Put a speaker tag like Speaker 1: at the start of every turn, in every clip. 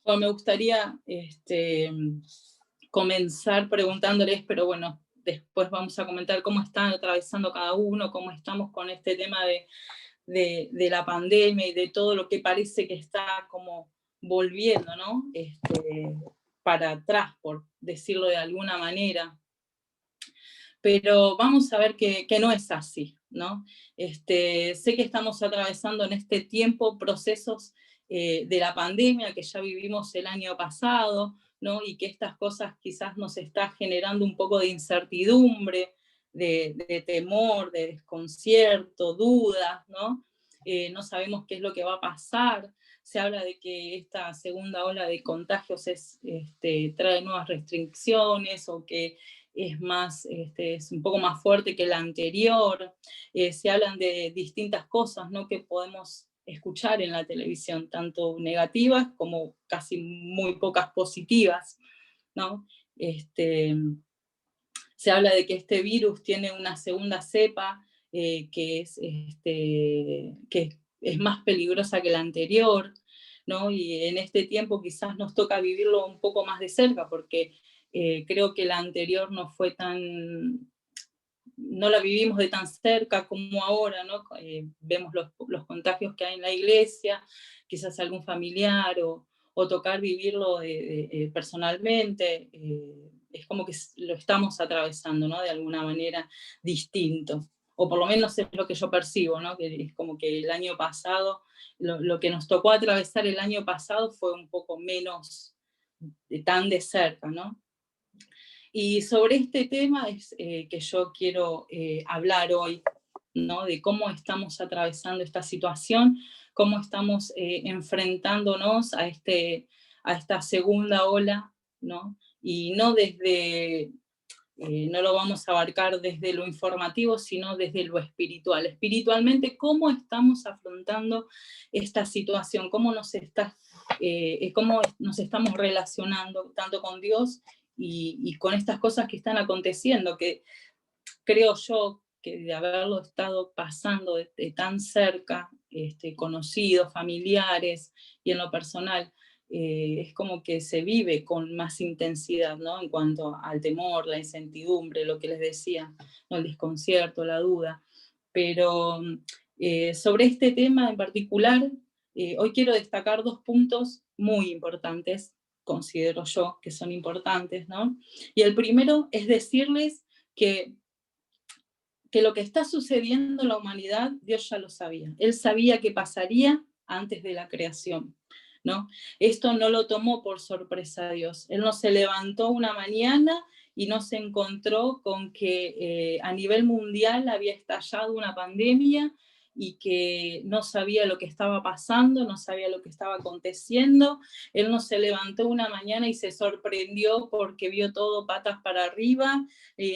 Speaker 1: Bueno, me gustaría comenzar preguntándoles, pero bueno, después vamos a comentar cómo están atravesando cada uno, cómo estamos con este tema de la pandemia y de todo lo que parece que está como volviendo, ¿no? Para atrás, por decirlo de alguna manera. Pero vamos a ver que no es así, ¿no? Sé que estamos atravesando en este tiempo procesos de la pandemia que ya vivimos el año pasado, ¿no? Y que estas cosas quizás nos está generando un poco de incertidumbre, de temor, de desconcierto, dudas, ¿no? No sabemos qué es lo que va a pasar. Se habla de que esta segunda ola de contagios trae nuevas restricciones o que es un poco más fuerte que la anterior. Se hablan de distintas cosas, ¿no?, que podemos escuchar en la televisión, tanto negativas como casi muy pocas positivas, ¿no? Se habla de que este virus tiene una segunda cepa que es más peligrosa que la anterior, ¿no? Y en este tiempo quizás nos toca vivirlo un poco más de cerca, porque creo que la anterior no la vivimos de tan cerca como ahora, ¿no? Vemos los contagios que hay en la iglesia, quizás algún familiar, o tocar vivirlo personalmente, es como que lo estamos atravesando, ¿no? De alguna manera distinto, o por lo menos es lo que yo percibo, ¿no? Que es como que el año pasado, lo que nos tocó atravesar el año pasado fue un poco menos tan de cerca, ¿no? Y sobre este tema es que yo quiero hablar hoy, ¿no? De cómo estamos atravesando esta situación, cómo estamos enfrentándonos a esta segunda ola, ¿no? Y no no lo vamos a abarcar desde lo informativo, sino desde lo espiritual. Espiritualmente, ¿cómo estamos afrontando esta situación? ¿Cómo nos estamos relacionando tanto con Dios y con estas cosas que están aconteciendo? Que creo yo que de haberlo estado pasando de tan cerca, conocidos, familiares y en lo personal, es como que se vive con más intensidad, ¿no? En cuanto al temor, la incertidumbre, lo que les decía, ¿no? El desconcierto, la duda. Pero sobre este tema en particular, hoy quiero destacar dos puntos muy importantes, considero yo que son importantes, ¿no? Y el primero es decirles que lo que está sucediendo en la humanidad, Dios ya lo sabía. Él sabía que pasaría antes de la creación, ¿no? Esto no lo tomó por sorpresa a Dios. Él no se levantó una mañana y no se encontró con que a nivel mundial había estallado una pandemia y que no sabía lo que estaba pasando, no sabía lo que estaba aconteciendo. Él no se levantó una mañana y se sorprendió porque vio todo patas para arriba,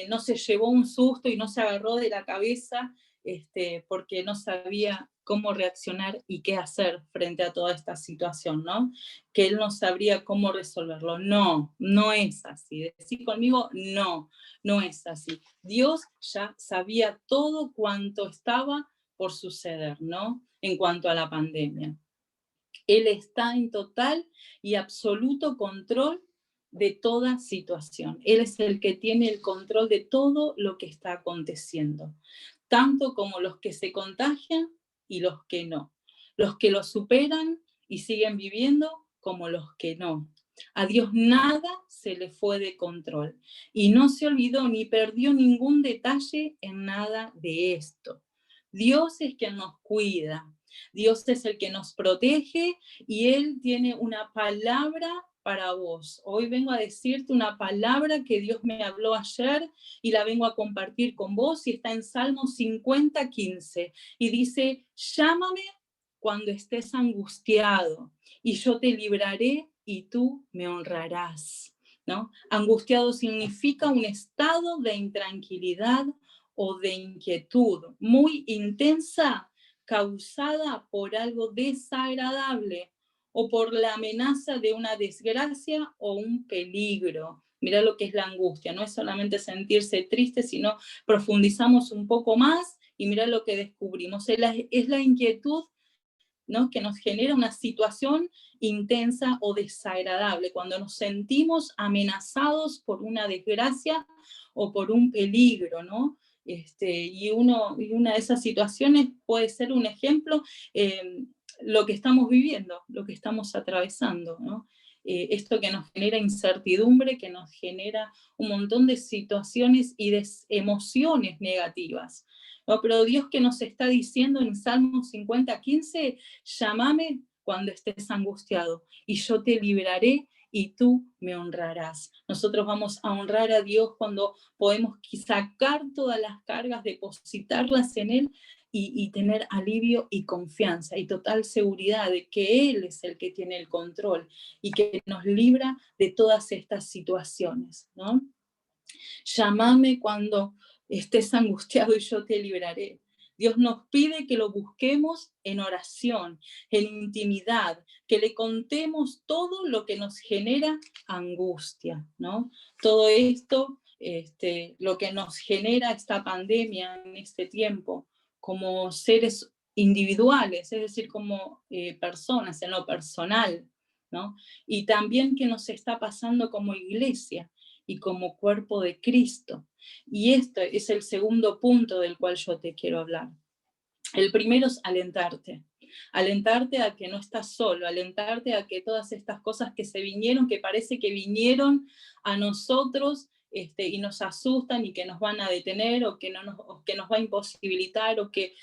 Speaker 1: no se llevó un susto y no se agarró de la cabeza porque no sabía cómo reaccionar y qué hacer frente a toda esta situación, ¿no? Que él no sabría cómo resolverlo. No, no es así. Decir conmigo, no, no es así. Dios ya sabía todo cuanto estaba por suceder, ¿no? En cuanto a la pandemia. Él está en total y absoluto control de toda situación. Él es el que tiene el control de todo lo que está aconteciendo, tanto como los que se contagian y los que no, los que lo superan y siguen viviendo como los que no. A Dios nada se le fue de control y no se olvidó ni perdió ningún detalle en nada de esto. Dios es quien nos cuida, Dios es el que nos protege y Él tiene una palabra para vos. Hoy vengo a decirte una palabra que Dios me habló ayer y la vengo a compartir con vos, y está en Salmo 50:15 y dice: llámame cuando estés angustiado y yo te libraré y tú me honrarás, ¿no? Angustiado significa un estado de intranquilidad o de inquietud muy intensa causada por algo desagradable o por la amenaza de una desgracia o un peligro. Mirá lo que es la angustia, no es solamente sentirse triste, sino profundizamos un poco más y mirá lo que descubrimos. Es la inquietud ¿no? Que nos genera una situación intensa o desagradable, cuando nos sentimos amenazados por una desgracia o por un peligro, ¿no? Y una de esas situaciones puede ser un ejemplo, lo que estamos viviendo, lo que estamos atravesando, ¿no? Esto que nos genera incertidumbre, que nos genera un montón de situaciones y de emociones negativas, ¿no? Pero Dios que nos está diciendo en Salmo 50:15, llámame cuando estés angustiado y yo te liberaré y tú me honrarás. Nosotros vamos a honrar a Dios cuando podemos sacar todas las cargas, depositarlas en Él y tener alivio y confianza y total seguridad de que Él es el que tiene el control y que nos libra de todas estas situaciones, ¿no? Llámame cuando estés angustiado y yo te libraré. Dios nos pide que lo busquemos en oración, en intimidad, que le contemos todo lo que nos genera angustia, ¿no? Todo esto, lo que nos genera esta pandemia en este tiempo, como seres individuales, es decir, como personas en lo personal, ¿no? Y también qué nos está pasando como iglesia y como cuerpo de Cristo. Y este es el segundo punto del cual yo te quiero hablar. El primero es alentarte a que no estás solo, alentarte a que todas estas cosas que se vinieron, que parece que vinieron a nosotros y nos asustan y que nos van a detener o que nos va a imposibilitar o que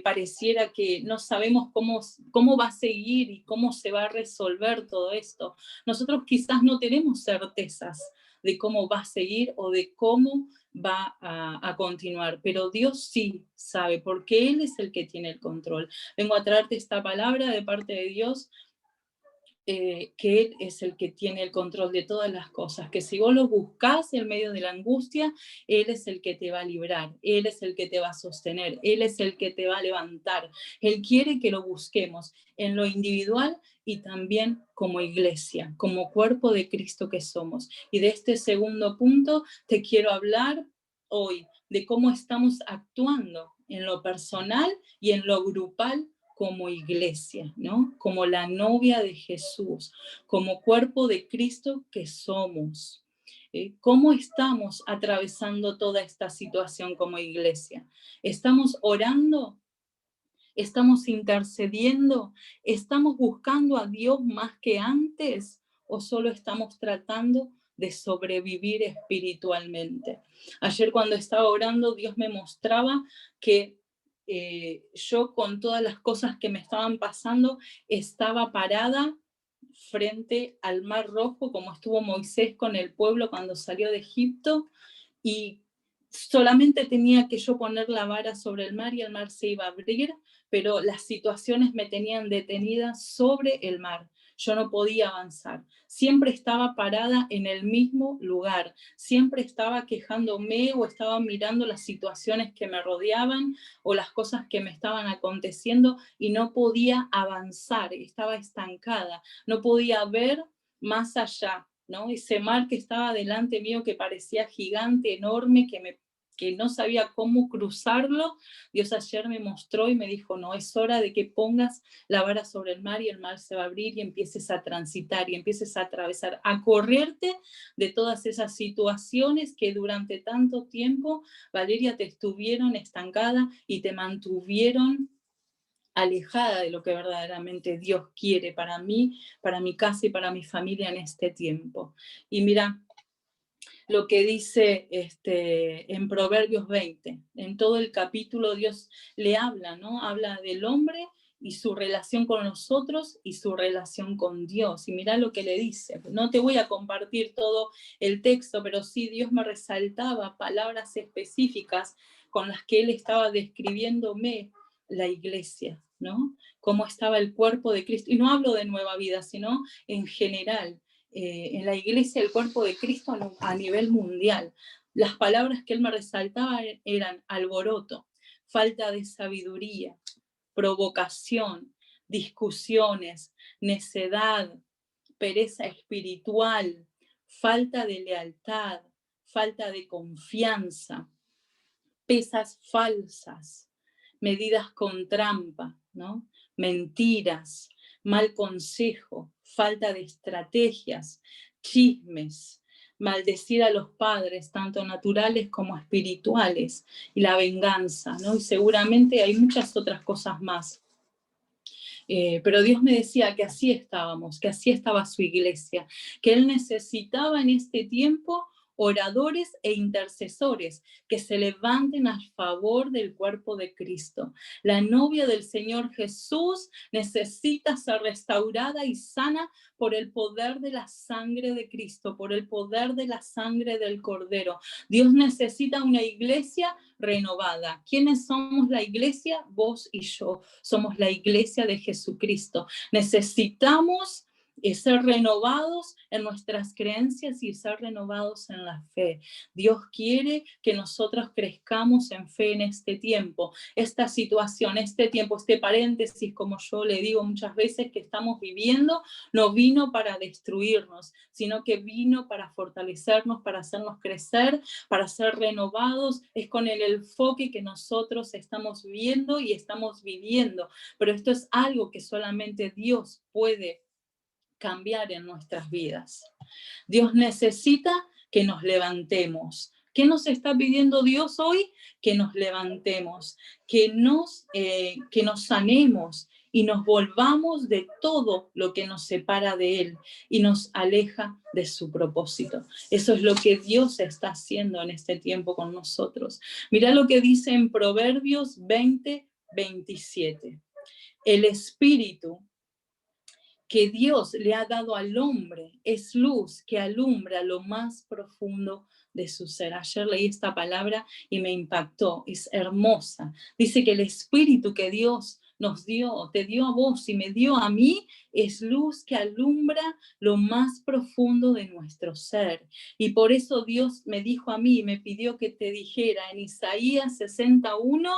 Speaker 1: pareciera que no sabemos cómo va a seguir y cómo se va a resolver todo esto. Nosotros quizás no tenemos certezas de cómo va a seguir o de cómo va a continuar, pero Dios sí sabe, porque Él es el que tiene el control. Vengo a traerte esta palabra de parte de Dios, que Él es el que tiene el control de todas las cosas, que si vos lo buscás en medio de la angustia, Él es el que te va a librar, Él es el que te va a sostener, Él es el que te va a levantar. Él quiere que lo busquemos en lo individual y también como iglesia, como cuerpo de Cristo que somos. Y de este segundo punto te quiero hablar hoy, de cómo estamos actuando en lo personal y en lo grupal como iglesia, ¿no? Como la novia de Jesús, como cuerpo de Cristo que somos. ¿Cómo estamos atravesando toda esta situación como iglesia? ¿Estamos orando? ¿Estamos intercediendo? ¿Estamos buscando a Dios más que antes? ¿O solo estamos tratando de sobrevivir espiritualmente? Ayer cuando estaba orando, Dios me mostraba que yo con todas las cosas que me estaban pasando, estaba parada frente al Mar Rojo, como estuvo Moisés con el pueblo cuando salió de Egipto, y solamente tenía que yo poner la vara sobre el mar y el mar se iba a abrir, pero las situaciones me tenían detenida sobre el mar. Yo no podía avanzar. Siempre estaba parada en el mismo lugar. Siempre estaba quejándome o estaba mirando las situaciones que me rodeaban o las cosas que me estaban aconteciendo y no podía avanzar. Estaba estancada. No podía ver más allá, ¿no? Ese mar que estaba delante mío que parecía gigante, enorme, que no sabía cómo cruzarlo, Dios ayer me mostró y me dijo, no, es hora de que pongas la vara sobre el mar y el mar se va a abrir y empieces a transitar y empieces a atravesar, a correrte de todas esas situaciones que durante tanto tiempo, Valeria, te estuvieron estancada y te mantuvieron alejada de lo que verdaderamente Dios quiere para mí, para mi casa y para mi familia en este tiempo. Y mira lo que dice en Proverbios 20. En todo el capítulo Dios le habla, ¿no? Habla del hombre y su relación con nosotros y su relación con Dios. Y mira lo que le dice. No te voy a compartir todo el texto, pero sí Dios me resaltaba palabras específicas con las que Él estaba describiéndome la iglesia, ¿no? Cómo estaba el cuerpo de Cristo. Y no hablo de Nueva Vida, sino en general. En la iglesia, el cuerpo de Cristo a nivel mundial. Las palabras que él me resaltaba eran alboroto, falta de sabiduría, provocación, discusiones, necedad, pereza espiritual, falta de lealtad, falta de confianza, pesas falsas, medidas con trampa, ¿no? mentiras, mal consejo, falta de estrategias, chismes, maldecir a los padres, tanto naturales como espirituales, y la venganza, ¿no? Y seguramente hay muchas otras cosas más. Pero Dios me decía que así estábamos, que así estaba su iglesia, que Él necesitaba en este tiempo oradores e intercesores que se levanten a favor del cuerpo de Cristo. La novia del Señor Jesús necesita ser restaurada y sana por el poder de la sangre de Cristo, por el poder de la sangre del Cordero. Dios necesita una iglesia renovada. ¿Quiénes somos la iglesia? Vos y yo. Somos la iglesia de Jesucristo. Necesitamos ser renovados en nuestras creencias y ser renovados en la fe. Dios quiere que nosotros crezcamos en fe en este tiempo. Esta situación, este tiempo, este paréntesis, como yo le digo muchas veces que estamos viviendo, no vino para destruirnos, sino que vino para fortalecernos, para hacernos crecer, para ser renovados. Es con el enfoque que nosotros estamos viendo y estamos viviendo. Pero esto es algo que solamente Dios puede cambiar en nuestras vidas. Dios necesita que nos levantemos. ¿Qué nos está pidiendo Dios hoy? Que nos levantemos, que nos sanemos y nos volvamos de todo lo que nos separa de Él y nos aleja de su propósito. Eso es lo que Dios está haciendo en este tiempo con nosotros. Mirá lo que dice en Proverbios 20:27. El Espíritu que Dios le ha dado al hombre es luz que alumbra lo más profundo de su ser. Ayer leí esta palabra y me impactó, es hermosa. Dice que el Espíritu que Dios nos dio, te dio a vos y me dio a mí, es luz que alumbra lo más profundo de nuestro ser. Y por eso Dios me dijo a mí, me pidió que te dijera en Isaías 61,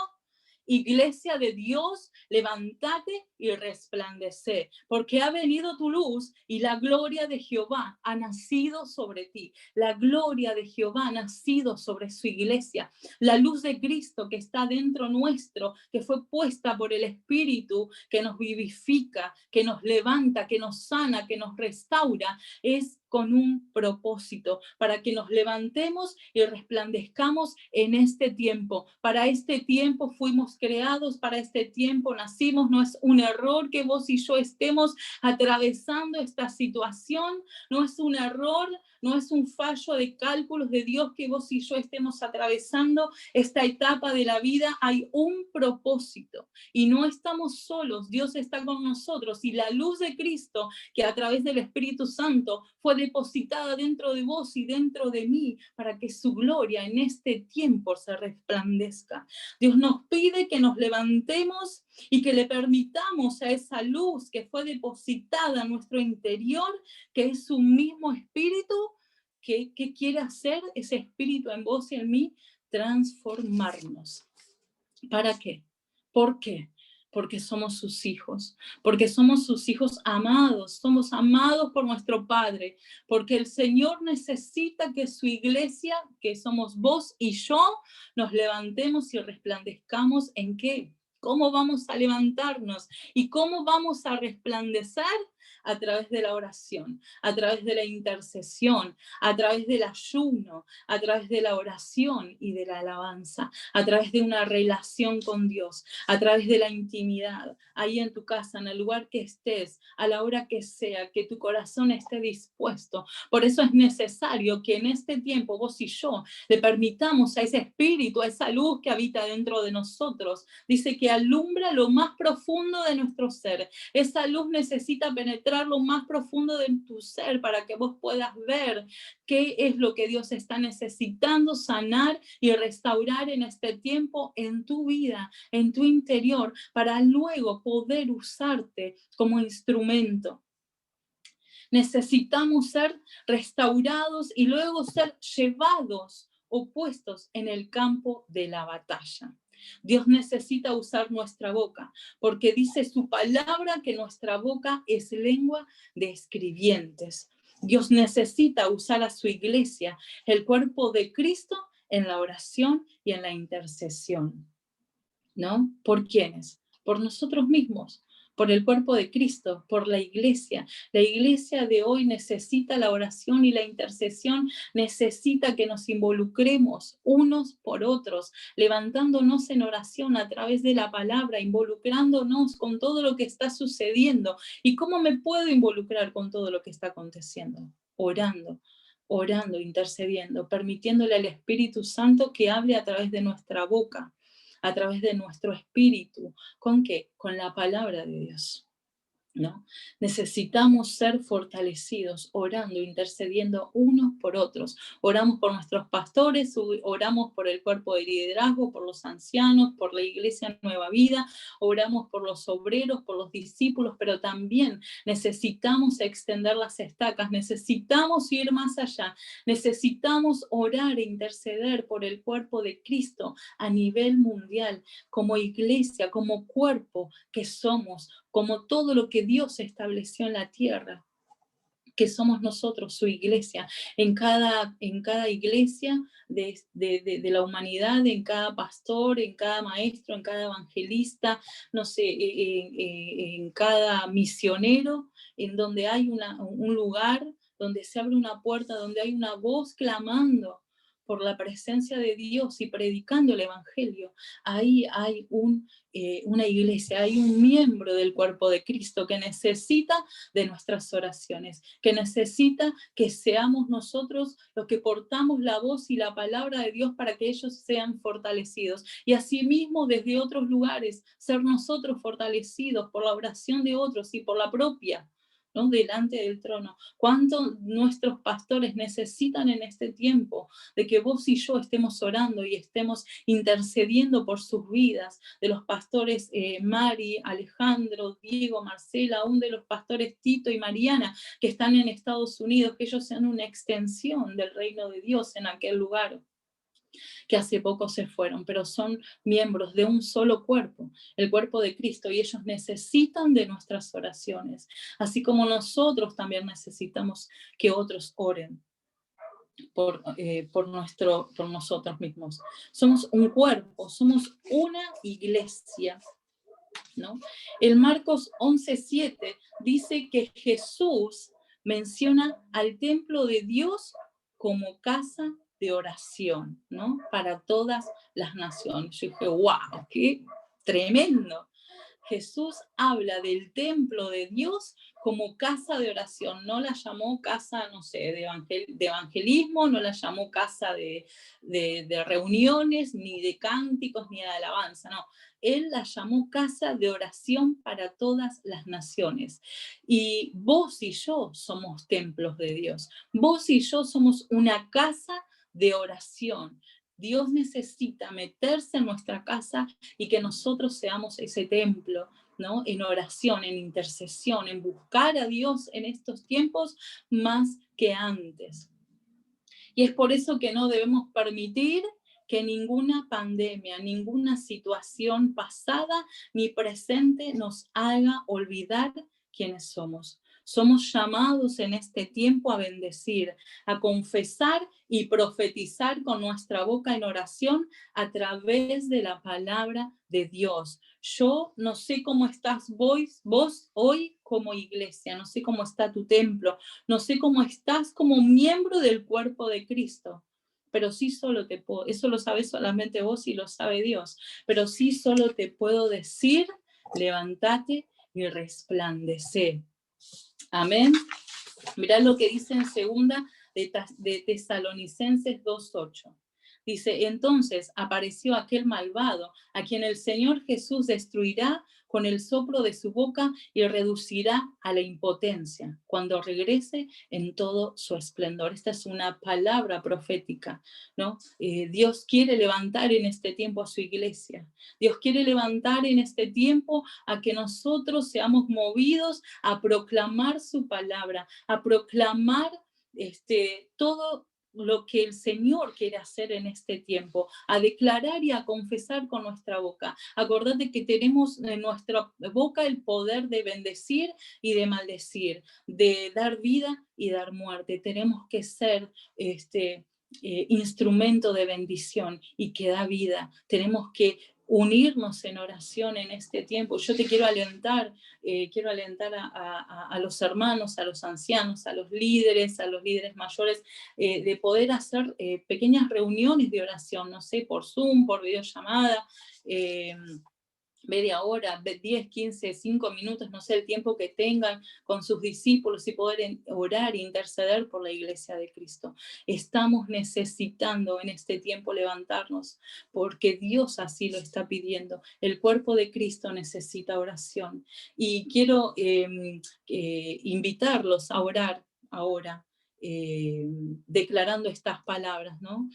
Speaker 1: Iglesia de Dios, levántate y resplandece, porque ha venido tu luz y la gloria de Jehová ha nacido sobre ti. La gloria de Jehová ha nacido sobre su iglesia. La luz de Cristo que está dentro nuestro, que fue puesta por el Espíritu, que nos vivifica, que nos levanta, que nos sana, que nos restaura, es con un propósito, para que nos levantemos y resplandezcamos en este tiempo. Para este tiempo fuimos creados, para este tiempo nacimos. No es un error que vos y yo estemos atravesando esta situación, no es un error, no es un fallo de cálculos de Dios que vos y yo estemos atravesando esta etapa de la vida. Hay un propósito y no estamos solos, Dios está con nosotros y la luz de Cristo que a través del Espíritu Santo fue depositada dentro de vos y dentro de mí para que su gloria en este tiempo se resplandezca. Dios nos pide que nos levantemos y que le permitamos a esa luz que fue depositada en nuestro interior, que es su mismo Espíritu, que quiere hacer ese Espíritu en vos y en mí, transformarnos. ¿Para qué? ¿Por qué? Porque somos sus hijos, porque somos sus hijos amados, somos amados por nuestro Padre, porque el Señor necesita que su iglesia, que somos vos y yo, nos levantemos y resplandezcamos. ¿En qué? ¿Cómo vamos a levantarnos? ¿Y cómo vamos a resplandecer? A través de la oración, a través de la intercesión, a través del ayuno, a través de la oración y de la alabanza, a través de una relación con Dios, a través de la intimidad, ahí en tu casa, en el lugar que estés, a la hora que sea, que tu corazón esté dispuesto. Por eso es necesario que en este tiempo vos y yo le permitamos a ese espíritu, a esa luz que habita dentro de nosotros. Dice que alumbra lo más profundo de nuestro ser. Esa luz necesita penetrar lo más profundo de tu ser para que vos puedas ver qué es lo que Dios está necesitando sanar y restaurar en este tiempo en tu vida, en tu interior, para luego poder usarte como instrumento. Necesitamos ser restaurados y luego ser llevados o puestos en el campo de la batalla. Dios necesita usar nuestra boca, porque dice su palabra que nuestra boca es lengua de escribientes. Dios necesita usar a su iglesia, el cuerpo de Cristo, en la oración y en la intercesión. ¿No? ¿Por quiénes? Por nosotros mismos, por el cuerpo de Cristo, por la iglesia. La iglesia de hoy necesita la oración y la intercesión, necesita que nos involucremos unos por otros, levantándonos en oración a través de la palabra, involucrándonos con todo lo que está sucediendo. ¿Y cómo me puedo involucrar con todo lo que está aconteciendo? Orando, orando, intercediendo, permitiéndole al Espíritu Santo que hable a través de nuestra boca, a través de nuestro espíritu. ¿Con qué? Con la palabra de Dios, ¿no? Necesitamos ser fortalecidos, orando, intercediendo unos por otros. Oramos por nuestros pastores, oramos por el cuerpo de liderazgo, por los ancianos, por la iglesia Nueva Vida, oramos por los obreros, por los discípulos, pero también necesitamos extender las estacas, necesitamos ir más allá, necesitamos orar e interceder por el cuerpo de Cristo a nivel mundial, como iglesia, como cuerpo que somos, como todo lo que Dios estableció en la tierra, que somos nosotros, su iglesia, en cada iglesia de la humanidad, en cada pastor, en cada maestro, en cada evangelista, no sé, en cada misionero, en donde hay un lugar, donde se abre una puerta, donde hay una voz clamando por la presencia de Dios y predicando el evangelio. Ahí hay una iglesia, hay un miembro del cuerpo de Cristo que necesita de nuestras oraciones, que necesita que seamos nosotros los que portamos la voz y la palabra de Dios para que ellos sean fortalecidos. Y asimismo, desde otros lugares, ser nosotros fortalecidos por la oración de otros y por la propia, ¿no? Delante del trono. ¿Cuánto nuestros pastores necesitan en este tiempo de que vos y yo estemos orando y estemos intercediendo por sus vidas, de los pastores Mari, Alejandro, Diego, Marcela, aún de los pastores Tito y Mariana que están en Estados Unidos, que ellos sean una extensión del reino de Dios en aquel lugar, que hace poco se fueron, pero son miembros de un solo cuerpo, el cuerpo de Cristo, y ellos necesitan de nuestras oraciones, así como nosotros también necesitamos que otros oren por nosotros mismos. Somos un cuerpo, somos una iglesia, ¿no? El Marcos 11:7 dice que Jesús menciona al templo de Dios como casa de oración, ¿no? Para todas las naciones. Yo dije, wow, qué tremendo. Jesús habla del templo de Dios como casa de oración, no la llamó casa, no sé, de evangelismo, no la llamó casa de reuniones, ni de cánticos, ni de alabanza, no. Él la llamó casa de oración para todas las naciones. Y vos y yo somos templos de Dios. Vos y yo somos una casa de oración. Dios necesita meterse en nuestra casa y que nosotros seamos ese templo, ¿no? En oración, en intercesión, en buscar a Dios en estos tiempos más que antes. Y es por eso que no debemos permitir que ninguna pandemia, ninguna situación pasada ni presente nos haga olvidar quiénes somos. Somos llamados en este tiempo a bendecir, a confesar y profetizar con nuestra boca en oración a través de la palabra de Dios. Yo no sé cómo estás vos hoy como iglesia, no sé cómo está tu templo, no sé cómo estás como miembro del cuerpo de Cristo, pero sí solo te puedo, eso lo sabes solamente vos y lo sabe Dios, pero sí solo te puedo decir, levántate y resplandece. Amén. Mirá lo que dice en segunda de Tesalonicenses 2:8. Dice, entonces apareció aquel malvado, a quien el Señor Jesús destruirá con el soplo de su boca y reducirá a la impotencia cuando regrese en todo su esplendor. Esta es una palabra profética, ¿no? Dios quiere levantar en este tiempo a su iglesia. Dios quiere levantar en este tiempo a que nosotros seamos movidos a proclamar su palabra, a proclamar todo lo que el Señor quiere hacer en este tiempo, a declarar y a confesar con nuestra boca. Acordate que tenemos en nuestra boca el poder de bendecir y de maldecir, de dar vida y dar muerte. Tenemos que ser instrumento de bendición y que da vida. Tenemos que unirnos en oración en este tiempo. Yo te quiero alentar a los hermanos, a los ancianos, a los líderes mayores, de poder hacer pequeñas reuniones de oración, no sé, por Zoom, por videollamada, media hora, 10, 15, 5 minutos, no sé, el tiempo que tengan con sus discípulos y poder orar e interceder por la iglesia de Cristo. Estamos necesitando en este tiempo levantarnos porque Dios así lo está pidiendo. El cuerpo de Cristo necesita oración. Y quiero invitarlos a orar ahora. Declarando estas palabras, ¿no?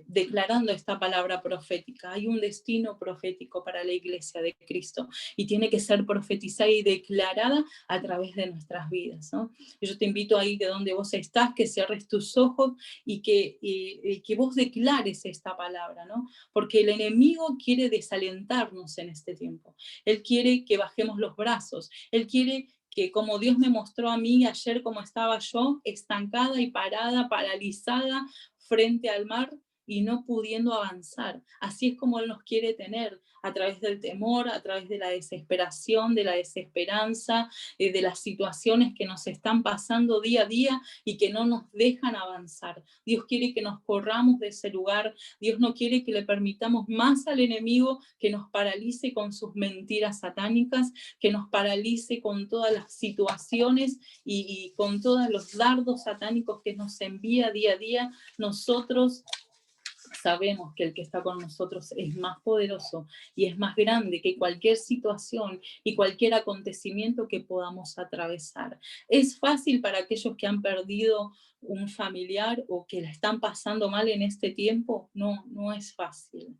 Speaker 1: Declarando esta palabra profética. Hay un destino profético para la iglesia de Cristo y tiene que ser profetizada y declarada a través de nuestras vidas, ¿no? Yo te invito ahí de donde vos estás, que cierres tus ojos y que vos declares esta palabra, ¿no? Porque el enemigo quiere desalentarnos en este tiempo. Él quiere que bajemos los brazos. Él quiere que, como Dios me mostró a mí ayer, como estaba yo, estancada y parada, paralizada frente al mar y no pudiendo avanzar. Así es como Él nos quiere tener, a través del temor, a través de la desesperación, de la desesperanza, de las situaciones que nos están pasando día a día y que no nos dejan avanzar. Dios quiere que nos corramos de ese lugar. Dios no quiere que le permitamos más al enemigo que nos paralice con sus mentiras satánicas, que nos paralice con todas las situaciones y con todos los dardos satánicos que nos envía día a día. Nosotros sabemos que el que está con nosotros es más poderoso y es más grande que cualquier situación y cualquier acontecimiento que podamos atravesar. ¿Es fácil para aquellos que han perdido un familiar o que la están pasando mal en este tiempo? No, no es fácil.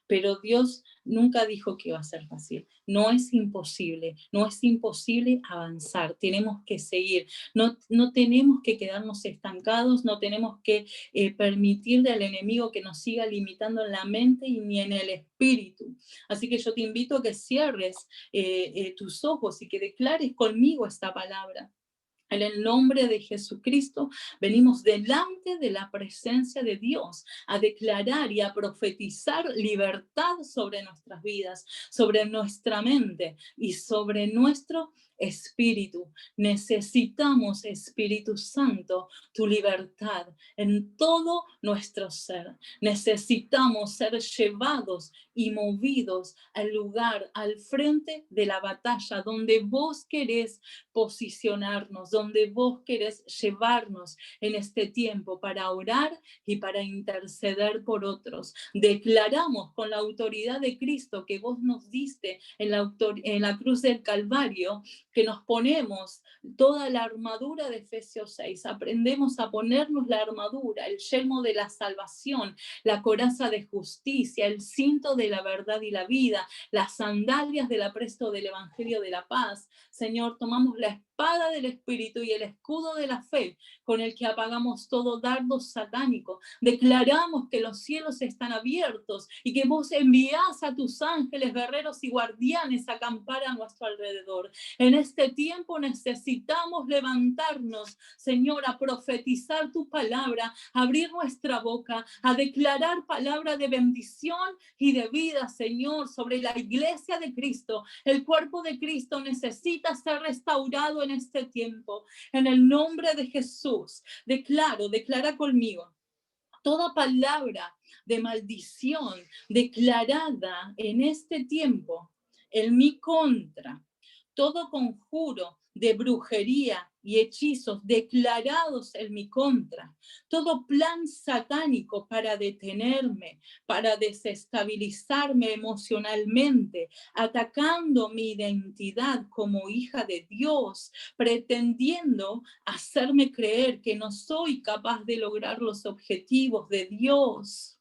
Speaker 1: Pero Dios nunca dijo que iba a ser fácil. No es imposible avanzar. Tenemos que seguir. No tenemos que quedarnos estancados, no tenemos que permitirle al enemigo que nos siga limitando en la mente y ni en el espíritu. Así que yo te invito a que cierres tus ojos y que declares conmigo esta palabra. En el nombre de Jesucristo venimos delante de la presencia de Dios a declarar y a profetizar libertad sobre nuestras vidas, sobre nuestra mente y sobre nuestro espíritu. Necesitamos, Espíritu Santo, tu libertad en todo nuestro ser. Necesitamos ser llevados y movidos al lugar, al frente de la batalla, donde vos querés posicionarnos, donde vos querés llevarnos en este tiempo para orar y para interceder por otros. Declaramos con la autoridad de Cristo que vos nos diste en la cruz del Calvario, que nos ponemos toda la armadura de Efesios 6, aprendemos a ponernos la armadura, el yelmo de la salvación, la coraza de justicia, el cinto de la verdad y la vida, las sandalias del apresto del evangelio de la paz. Señor, tomamos la espada del Espíritu y el escudo de la fe, con el que apagamos todo dardo satánico. Declaramos que los cielos están abiertos y que vos enviás a tus ángeles, guerreros y guardianes a acampar a nuestro alrededor. En este tiempo necesitamos levantarnos, Señor, a profetizar tu palabra, a abrir nuestra boca, a declarar palabra de bendición y de vida, Señor, sobre la iglesia de Cristo. El cuerpo de Cristo necesita ser restaurado en este tiempo. En el nombre de Jesús, declara conmigo. Toda palabra de maldición declarada en este tiempo en mi contra, todo conjuro de brujería y hechizos declarados en mi contra, todo plan satánico para detenerme, para desestabilizarme emocionalmente, atacando mi identidad como hija de Dios, pretendiendo hacerme creer que no soy capaz de lograr los objetivos de Dios,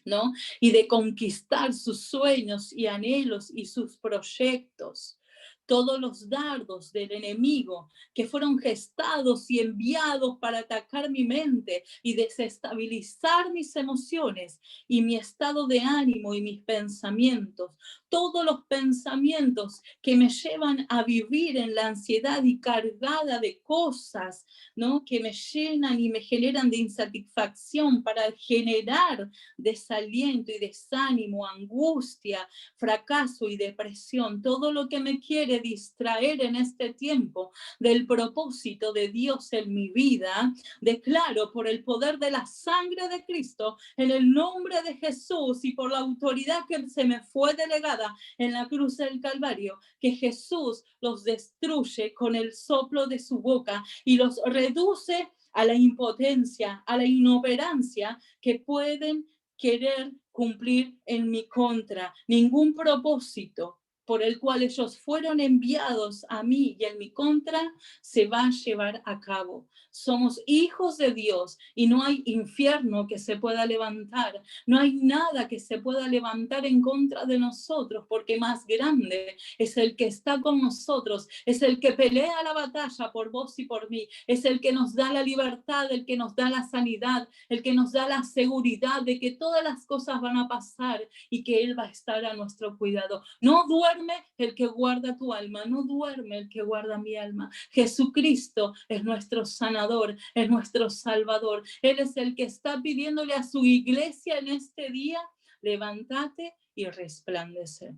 Speaker 1: ¿no? Y de conquistar sus sueños y anhelos y sus proyectos. todos los dardos del enemigo que fueron gestados y enviados para atacar mi mente y desestabilizar mis emociones y mi estado de ánimo y mis pensamientos. Todos los pensamientos que me llevan a vivir en la ansiedad y cargada de cosas, ¿no? Que me llenan y me generan de insatisfacción para generar desaliento y desánimo, angustia, fracaso y depresión. Todo lo que me quiere distraer en este tiempo del propósito de Dios en mi vida, declaro por el poder de la sangre de Cristo, en el nombre de Jesús y por la autoridad que se me fue delegada en la cruz del Calvario, que Jesús los destruye con el soplo de su boca y los reduce a la impotencia, a la inoperancia que pueden querer cumplir en mi contra. Ningún propósito por el cual ellos fueron enviados a mí y en mi contra se va a llevar a cabo. Somos hijos de Dios y no hay infierno que se pueda levantar, no hay nada que se pueda levantar en contra de nosotros, porque más grande es el que está con nosotros, es el que pelea la batalla por vos y por mí, es el que nos da la libertad, el que nos da la sanidad, el que nos da la seguridad de que todas las cosas van a pasar y que Él va a estar a nuestro cuidado. No duerme el que guarda tu alma, no duerme el que guarda mi alma. Jesucristo es nuestro sanador, es nuestro salvador. Él es el que está pidiéndole a su iglesia en este día, levántate y resplandece.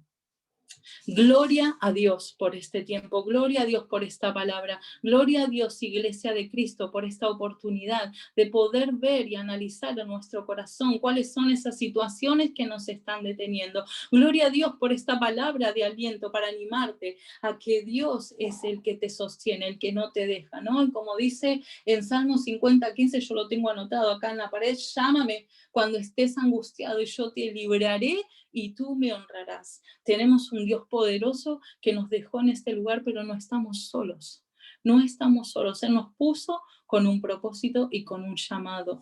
Speaker 1: Gloria a Dios por este tiempo, gloria a Dios por esta palabra, gloria a Dios, Iglesia de Cristo, por esta oportunidad de poder ver y analizar en nuestro corazón cuáles son esas situaciones que nos están deteniendo. Gloria a Dios por esta palabra de aliento para animarte a que Dios es el que te sostiene, el que no te deja, ¿no? Y como dice en Salmo 50:15, yo lo tengo anotado acá en la pared, llámame cuando estés angustiado y yo te libraré y tú me honrarás. Tenemos un Dios poderoso que nos dejó en este lugar, pero no estamos solos. No estamos solos. Él nos puso con un propósito y con un llamado.